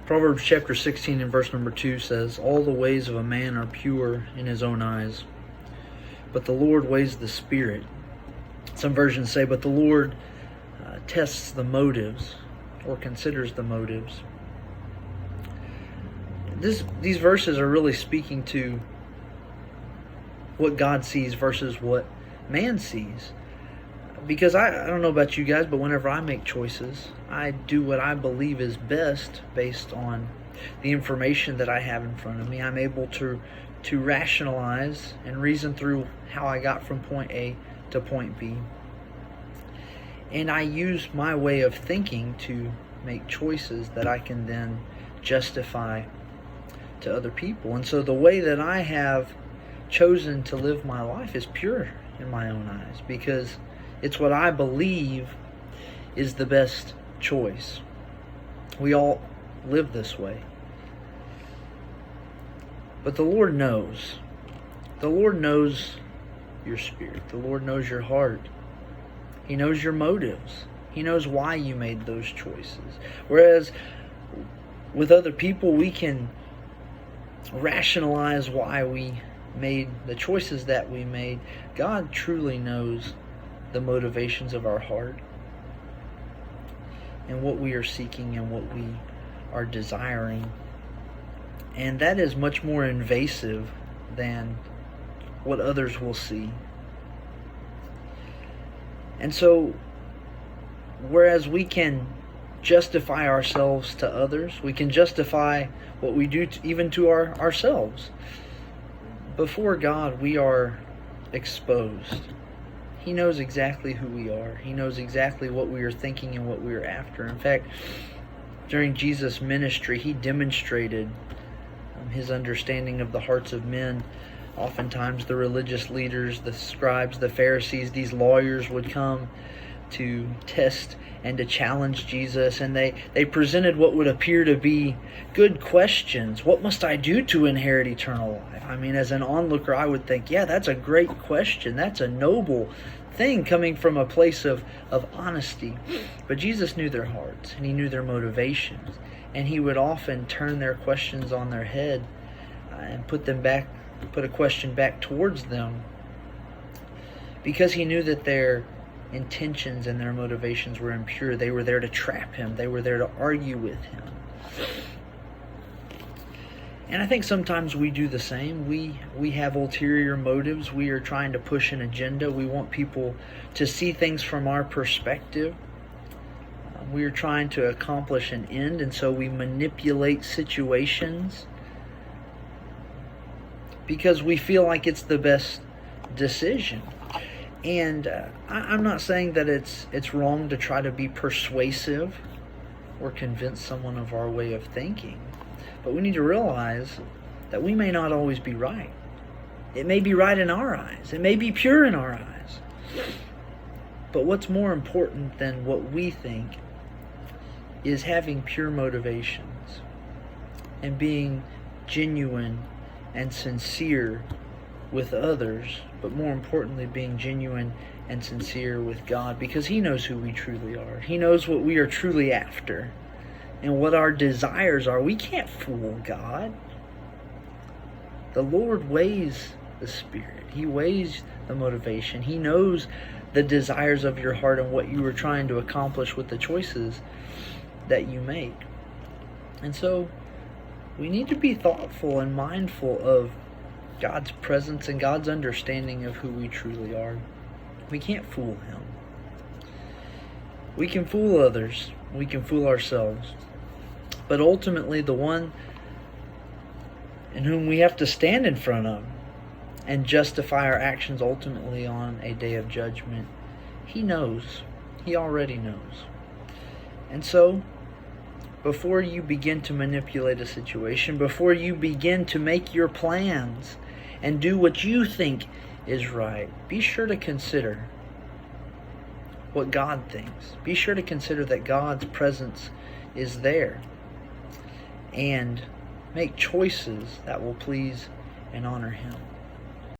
Proverbs chapter 16 and verse number 2 says, "All the ways of a man are pure in his own eyes, but the Lord weighs the spirit." Some versions say, "But the Lord tests the motives," or considers the motives. These verses are really speaking to what God sees versus what man sees. Because I don't know about you guys, but whenever I make choices, I do what I believe is best based on the information that I have in front of me. I'm able to rationalize and reason through how I got from point A to point B. And I use my way of thinking to make choices that I can then justify to other people. And so the way that I have chosen to live my life is pure in my own eyes, because it's what I believe is the best choice. We all live this way. But the Lord knows. The Lord knows your spirit. The Lord knows your heart. He knows your motives. He knows why you made those choices. Whereas with other people, we can rationalize why we made the choices that we made. God truly knows the motivations of our heart and what we are seeking and what we are desiring. And that is much more invasive than what others will see. And so, whereas we can justify ourselves to others, we can justify what we do even to ourselves. Before God, we are exposed. He knows exactly who we are. He knows exactly what we are thinking and what we are after. In fact, during Jesus' ministry, He demonstrated His understanding of the hearts of men. Oftentimes the religious leaders, the scribes, the Pharisees, these lawyers would come to test and to challenge Jesus, and they presented what would appear to be good questions. What must I do to inherit eternal life? I mean, as an onlooker, I would think, yeah, that's a great question. That's a noble thing coming from a place of honesty. But Jesus knew their hearts, and He knew their motivations, and He would often turn their questions on their head and put a question back towards them, because He knew that their intentions and their motivations were impure. They were there to trap Him. They were there to argue with Him. And I think sometimes we do the same. We have ulterior motives. We are trying to push an agenda. We want people to see things from our perspective. We are trying to accomplish an end, and so we manipulate situations because we feel like it's the best decision. And I'm not saying that it's wrong to try to be persuasive or convince someone of our way of thinking. But we need to realize that we may not always be right. It may be right in our eyes. It may be pure in our eyes. But what's more important than what we think is having pure motivations and being genuine and sincere with others, but more importantly, being genuine and sincere with God, because He knows who we truly are. He knows what we are truly after and what our desires are. We can't fool God. The Lord weighs the spirit. He weighs the motivation. He knows the desires of your heart and what you are trying to accomplish with the choices that you make. And so we need to be thoughtful and mindful of God's presence and God's understanding of who we truly are. We can't fool Him. We can fool others. We can fool ourselves. But ultimately, the one in whom we have to stand in front of and justify our actions ultimately on a day of judgment, He knows. He already knows. And so, before you begin to manipulate a situation, before you begin to make your plans and do what you think is right, be sure to consider what God thinks. Be sure to consider that God's presence is there, and make choices that will please and honor Him.